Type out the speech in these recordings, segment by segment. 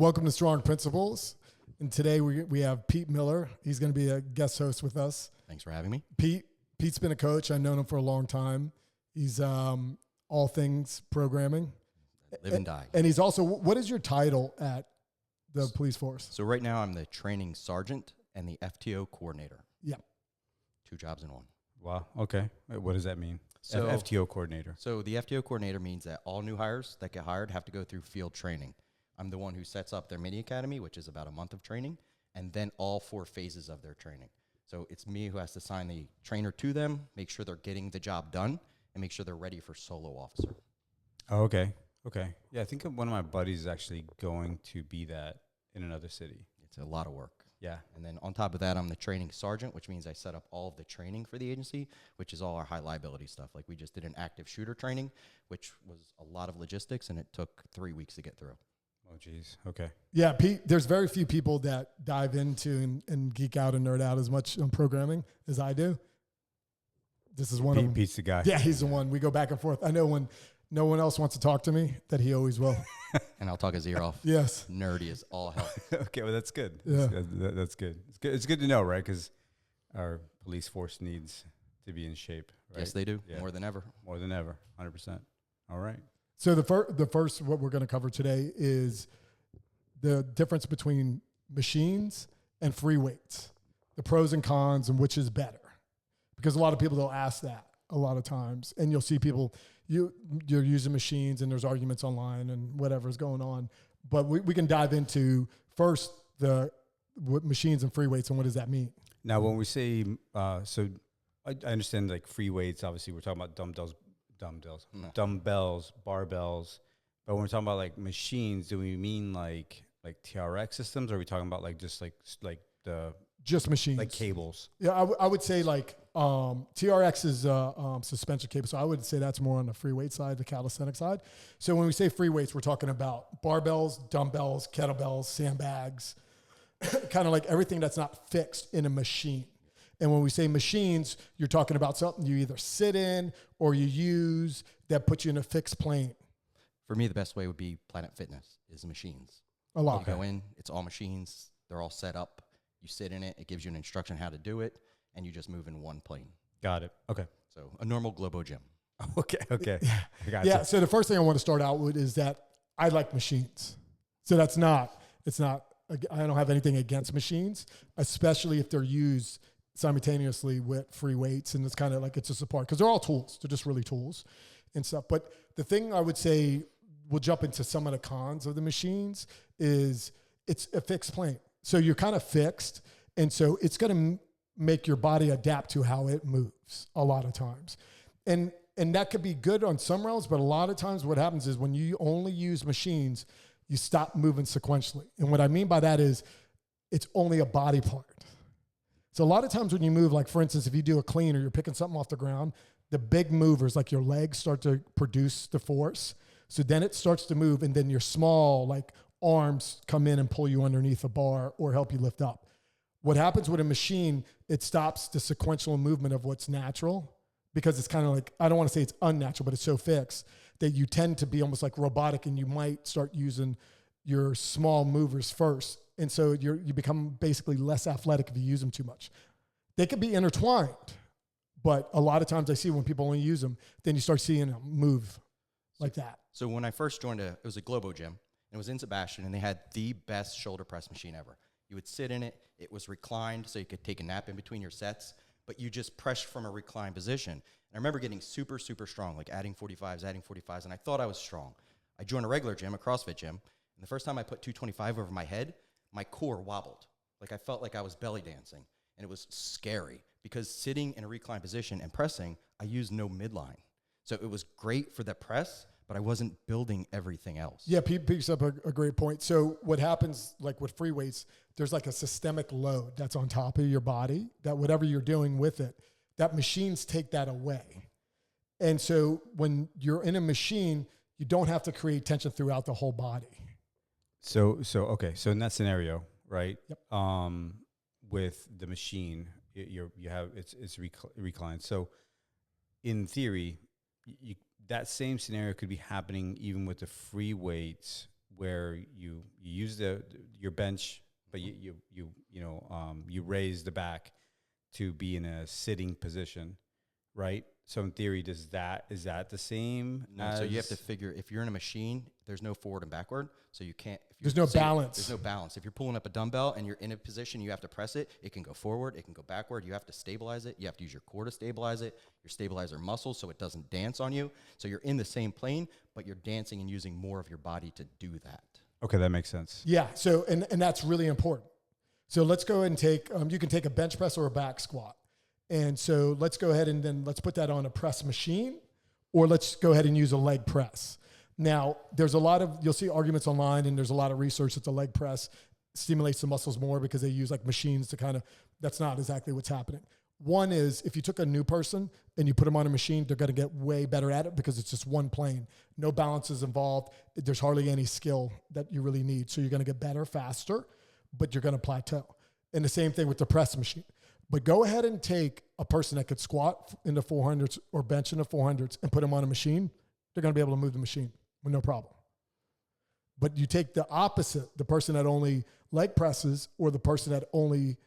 Welcome to Strong Principles. And today we have Pete Miller. He's going to be a guest host with us. Thanks for having me. Pete's been a coach. I've known him for a long time. He's all things programming. Live and die. And he's also, what is your title at the police force? So right now I'm the training sergeant and the FTO coordinator. Yeah. 2 jobs in one. Wow. Okay. What does that mean? So FTO coordinator. So the FTO coordinator means that all new hires that get hired have to go through field training. I'm the one who sets up their mini academy, which is about a month of training, and then all 4 phases of their training. So it's me who has to assign the trainer to them, make sure they're getting the job done, and make sure they're ready for solo officer. Oh, okay. Okay. Yeah, I think one of my buddies is actually going to be that in another city. It's a lot of work. Yeah. And then on top of that, I'm the training sergeant, which means I set up all of the training for the agency, which is all our high liability stuff. Like we just did an active shooter training, which was a lot of logistics, and it took 3 weeks to get through. Oh, geez. Okay. Yeah, Pete, there's very few people that dive into and geek out and nerd out as much on programming as I do. This is one of them. Pete's the guy. Yeah, he's the one. We go back and forth. I know when no one else wants to talk to me, that he always will. And I'll talk his ear off. Yes. Nerdy as all hell. Okay, well, that's good. Yeah. That's good. It's good to know, right? Because our police force needs to be in shape, right? Yes, they do. Yeah. More than ever. More than ever. 100%. All right. So the first what we're going to cover today is the difference between machines and free weights, the pros and cons, and which is better. Because a lot of people don't ask that a lot of times, and you'll see people you're using machines, and there's arguments online and whatever's going on. But we can dive into first what machines and free weights and what does that mean. Now, when we say so, I understand like free weights. Obviously, we're talking about dumbbells, barbells. But when we're talking about like machines, do we mean like TRX systems? Or are we talking about like just like the just machines, like cables? Yeah, I would say like TRX is suspension cable. So I would say that's more on the free weight side, the calisthenic side. So when we say free weights, we're talking about barbells, dumbbells, kettlebells, sandbags, kind of like everything that's not fixed in a machine. And when we say machines, you're talking about something you either sit in or you use that puts you in a fixed plane. For me, the best way would be Planet Fitness is machines. A lot. You go in, it's all machines. They're all set up. You sit in it. It gives you an instruction how to do it, and you just move in one plane. Got it. Okay. So a normal Globo gym. Okay. I got Yeah. you. So the first thing I want to start out with is that I like machines. So it's not, I don't have anything against machines, especially if they're used simultaneously with free weights. And it's kind of like, it's just a part, because they're all tools. They're just really tools and stuff. But the thing I would say, we'll jump into some of the cons of the machines, is it's a fixed plane. So you're kind of fixed. And so it's going to make your body adapt to how it moves a lot of times. And that could be good on some realms, but a lot of times what happens is when you only use machines, you stop moving sequentially. And what I mean by that is it's only a body part. So a lot of times when you move, like for instance, if you do a clean or you're picking something off the ground, the big movers, like your legs, start to produce the force. So then it starts to move, and then your small, like arms come in and pull you underneath a bar or help you lift up. What happens with a machine, it stops the sequential movement of what's natural, because it's kind of like, I don't want to say it's unnatural, but it's so fixed that you tend to be almost like robotic, and you might start using your small movers first. And so you become basically less athletic if you use them too much. They could be intertwined, but a lot of times I see when people only use them, then you start seeing them move like that. So when I first joined, it was a Globo gym, and it was in Sebastian, and they had the best shoulder press machine ever. You would sit in it. It was reclined, so you could take a nap in between your sets, but you just pressed from a reclined position. And I remember getting super, super strong, like adding 45s, and I thought I was strong. I joined a regular gym, a CrossFit gym, and the first time I put 225 over my head, my core wobbled. Like I felt like I was belly dancing, and it was scary because sitting in a reclined position and pressing, I used no midline. So it was great for the press, but I wasn't building everything else. Yeah, Pete picks up a great point. So what happens, like with free weights, there's like a systemic load that's on top of your body, that whatever you're doing with it, that machines take that away. And so when you're in a machine, you don't have to create tension throughout the whole body. So in that scenario, right? Yep. With the machine, it's reclined. So in theory, that same scenario could be happening even with the free weights where you use your bench, but you raise the back to be in a sitting position, right? So in theory, is that the same? No, so you have to figure, if you're in a machine, there's no forward and backward, so you can't. There's no balance. There's no balance. If you're pulling up a dumbbell and you're in a position, you have to press it. It can go forward. It can go backward. You have to stabilize it. You have to use your core to stabilize it, your stabilizer muscles, so it doesn't dance on you. So you're in the same plane, but you're dancing and using more of your body to do that. Okay, that makes sense. Yeah. So, and that's really important. So let's go ahead and take, you can take a bench press or a back squat. And so let's go ahead and then let's put that on a press machine, or let's go ahead and use a leg press. Now, there's a lot of, you'll see arguments online, and there's a lot of research that the leg press stimulates the muscles more because they use like machines to kind of, that's not exactly what's happening. One is, if you took a new person and you put them on a machine, they're going to get way better at it because it's just one plane. No balance is involved. There's hardly any skill that you really need. So you're going to get better faster, but you're going to plateau. And the same thing with the press machine. But go ahead and take a person that could squat in the 400s or bench in the 400s and put them on a machine. They're going to be able to move the machine with no problem. But you take the opposite, the person that only leg presses or the person that only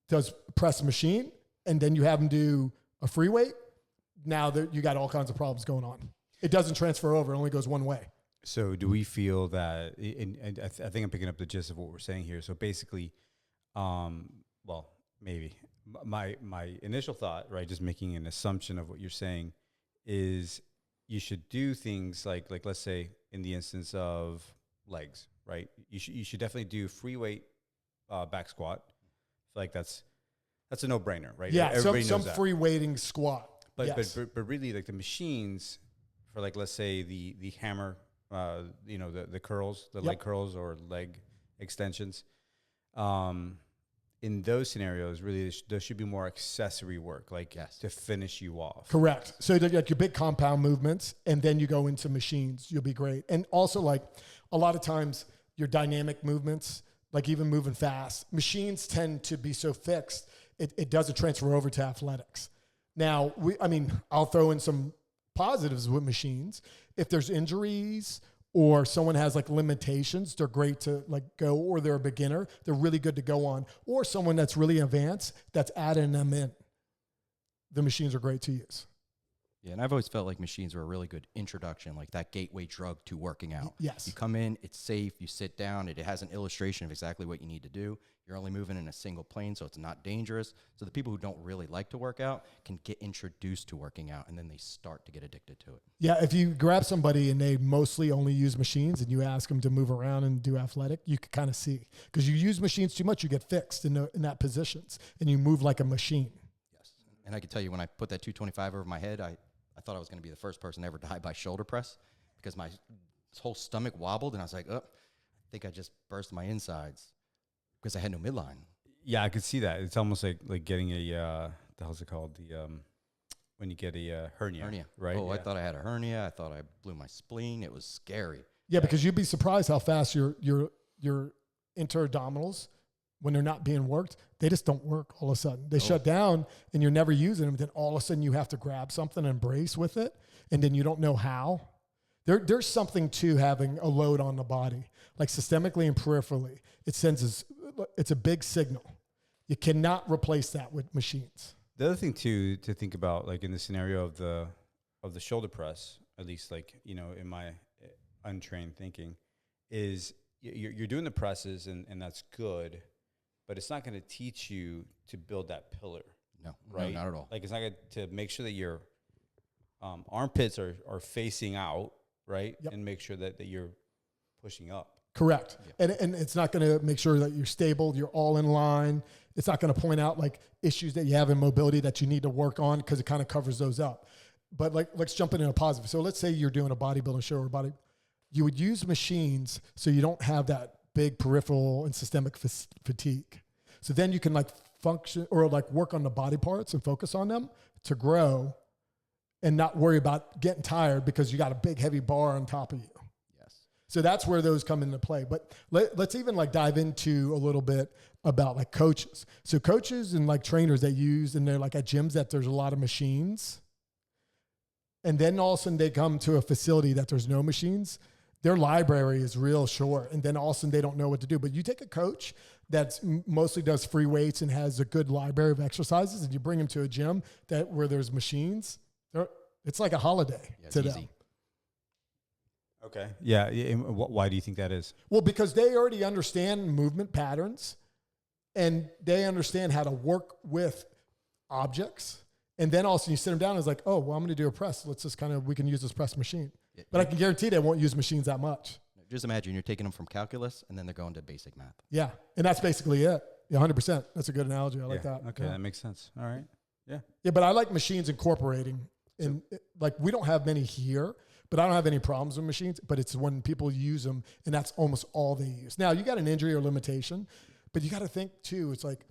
does press machine, and then you have them do a free weight. Now you got all kinds of problems going on. It doesn't transfer over. It only goes one way. So do we feel that, and I think I'm picking up the gist of what we're saying here. So basically, well, maybe my initial thought, right, just making an assumption of what you're saying, is you should do things like let's say in the instance of legs, right? You should definitely do free weight back squat. I feel like that's a no-brainer, right? Yeah, everybody some knows that. free weighting squat. But, yes. but really, like the machines for, like, let's say the hammer, the curls, the leg curls or leg extensions. In those scenarios, really, there should be more accessory work, like to finish you off. Correct. So like your big compound movements, and then you go into machines, you'll be great. And also, like, a lot of times your dynamic movements, like even moving fast, machines tend to be so fixed, it doesn't transfer over to athletics. Now, I'll throw in some positives with machines. If there's injuries or someone has like limitations, they're great to like go, or they're a beginner, they're really good to go on, or someone that's really advanced that's adding them in. The machines are great to use. Yeah, and I've always felt like machines were a really good introduction, like that gateway drug to working out. Yes. You come in, it's safe, you sit down, it has an illustration of exactly what you need to do. You're only moving in a single plane, so it's not dangerous. So the people who don't really like to work out can get introduced to working out, and then they start to get addicted to it. Yeah, if you grab somebody and they mostly only use machines and you ask them to move around and do athletic, you can kind of see. Because you use machines too much, you get fixed in that positions, and you move like a machine. Yes. And I can tell you, when I put that 225 over my head, I thought I was going to be the first person to ever die by shoulder press, because my whole stomach wobbled, and I was like, I think I just burst my insides because I had no midline. Yeah, I could see that. It's almost like getting a, the hell's it called? When you get a hernia. Right? Oh, yeah. I thought I had a hernia. I thought I blew my spleen. It was scary. Yeah, because you'd be surprised how fast your interabdominals, when they're not being worked, they just don't work all of a sudden. They shut down, and you're never using them. Then all of a sudden you have to grab something and brace with it, and then you don't know how. There's something to having a load on the body, like systemically and peripherally. It's a big signal. You cannot replace that with machines. The other thing too to think about, like in the scenario of the shoulder press, at least like, in my untrained thinking, is you're doing the presses and that's good, but it's not going to teach you to build that pillar. No, right? No, not at all. Like, it's not going to make sure that your armpits are facing out, right? Yep. And make sure that you're pushing up. Correct. Yeah. And it's not going to make sure that you're stable, you're all in line. It's not going to point out like issues that you have in mobility that you need to work on, because it kind of covers those up. But like, let's jump into a positive. So let's say you're doing a bodybuilding show or you would use machines so you don't have that big peripheral and systemic fatigue. So then you can like function or like work on the body parts and focus on them to grow and not worry about getting tired because you got a big heavy bar on top of you. So that's where those come into play. But let's even like dive into a little bit about like coaches. So coaches and like trainers that use, and they're like at gyms that there's a lot of machines. And then all of a sudden they come to a facility that there's no machines. their library is real short, and then all of a sudden they don't know what to do. But you take a coach that mostly does free weights and has a good library of exercises, and you bring them to a gym where there's machines, it's like a holiday to them. Easy. Okay. Yeah. Why do you think that is? Well, because they already understand movement patterns, and they understand how to work with objects. And then also you sit them down and it's like, oh, well, I'm going to do a press. Let's just we can use this press machine. But I can guarantee they won't use machines that much. Just imagine you're taking them from calculus and then they're going to basic math. Yeah. And that's basically it. Yeah, 100%. That's a good analogy. I like that. Okay. That makes sense. All right. Yeah. Yeah. But I like machines incorporating. And like, we don't have many here, but I don't have any problems with machines, but it's when people use them and that's almost all they use. Now you got an injury or limitation, but you got to think too, it's like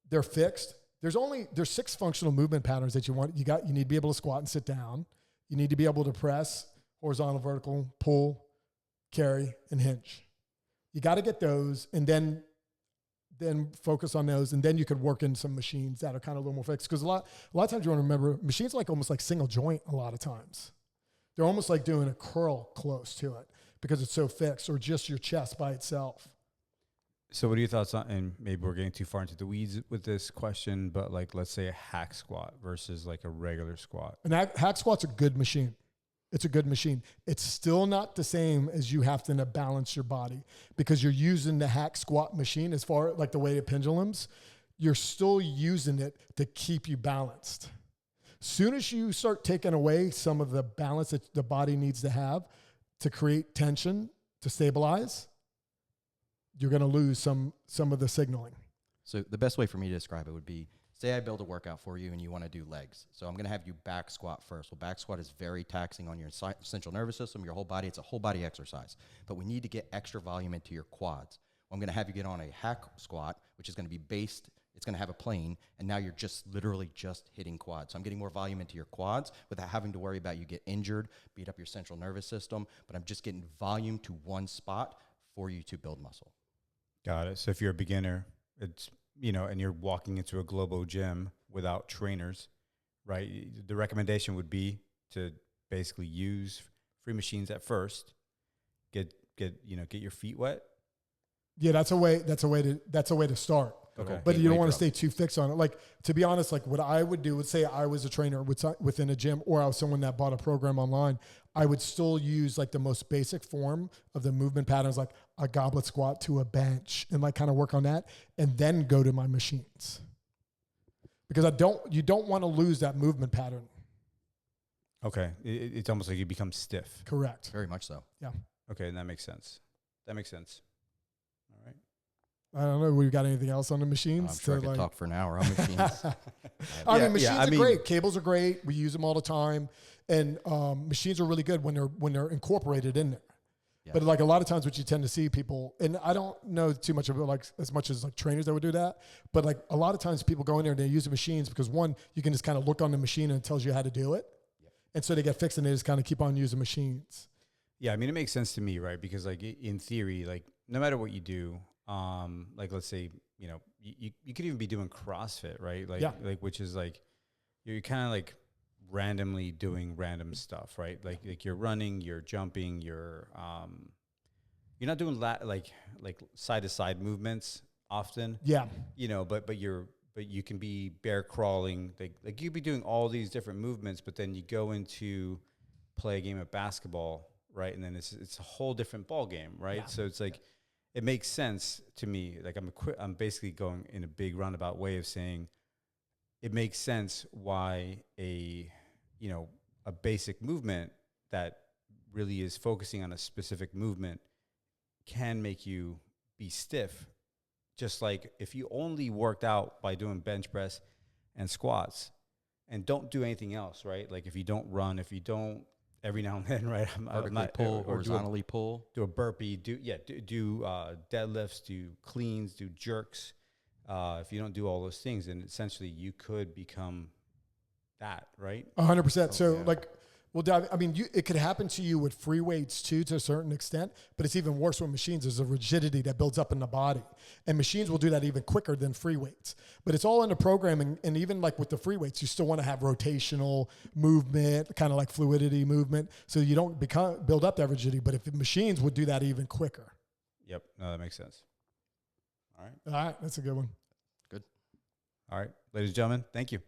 they're fixed. There's 6 functional movement patterns that you want. You need to be able to squat and sit down. You need to be able to press, horizontal, vertical, pull, carry, and hinge. You got to get those, and then focus on those, and then you could work in some machines that are kind of a little more fixed. Because a lot of times you want to remember, machines are almost like single joint a lot of times. They're almost like doing a curl close to it because it's so fixed, or just your chest by itself. So what are your thoughts on, and maybe we're getting too far into the weeds with this question, but like, let's say a hack squat versus like a regular squat. An hack squat's a good machine. It's a good machine. It's still not the same as you have to balance your body, because you're using the hack squat machine as far like the weighted pendulums. You're still using it to keep you balanced. Soon as you start taking away some of the balance that the body needs to have to create tension, to stabilize, you're going to lose some of the signaling. So the best way for me to describe it would be, say I build a workout for you and you want to do legs. So I'm going to have you back squat first. Well, back squat is very taxing on your central nervous system, your whole body. It's a whole body exercise. But we need to get extra volume into your quads. Well, I'm going to have you get on a hack squat, which is going to be based, it's going to have a plane, and now you're just literally just hitting quads. So I'm getting more volume into your quads without having to worry about you get injured, beat up your central nervous system, but I'm just getting volume to one spot for you to build muscle. Got it. So if you're a beginner, it's, and you're walking into a Globo gym without trainers, right? The recommendation would be to basically use free machines at first, get your feet wet. Yeah, that's a way to start. Okay. But you don't want to stay too fixed on it. Like, to be honest, like what I would do would say I was a trainer within a gym, or I was someone that bought a program online. I would still use like the most basic form of the movement patterns, like a goblet squat to a bench, and like kind of work on that, and then go to my machines. Because you don't want to lose that movement pattern. Okay. It's almost like you become stiff. Correct. Very much so. Yeah. Okay. And that makes sense. All right. I don't know. We got anything else on the machines? I'm sure I could talk for an hour on machines. Machines are great. Cables are great. We use them all the time, and machines are really good when they're incorporated in there. Yes. But like a lot of times, what you tend to see people, and I don't know too much about like as much as like trainers that would do that, but like a lot of times people go in there and they use the machines because one, you can just kind of look on the machine and it tells you how to do it, and so they get fixed and they just kind of keep on using machines. Yeah, I mean, it makes sense to me, right? Because like in theory, like no matter what you do. Like let's say, you could even be doing CrossFit, right? Like which is like, you're kind of like randomly doing random stuff, right? Like you're running, you're jumping, you're not doing like side to side movements often. Yeah. But you can be bear crawling, like you'd be doing all these different movements, but then you go into play a game of basketball, right? And then it's a whole different ball game, right? Yeah. So it's like, it makes sense to me. Like I'm basically going in a big roundabout way of saying it makes sense why a basic movement that really is focusing on a specific movement can make you be stiff. Just like if you only worked out by doing bench press and squats and don't do anything else, right? Like if you don't run, if you don't every now and then, right? Vertically pull, horizontally pull. Do a burpee. Do deadlifts. Do cleans. Do jerks. If you don't do all those things, then essentially you could become that, right? 100%. So like Well, I mean, it could happen to you with free weights too, to a certain extent, but it's even worse with machines. There's a rigidity that builds up in the body, and machines will do that even quicker than free weights. But it's all in the programming, and even like with the free weights, you still want to have rotational movement, kind of like fluidity movement, so you don't build up that rigidity. But if machines would do that even quicker. Yep. No, that makes sense. All right. All right, that's a good one. Good. All right, ladies and gentlemen, thank you.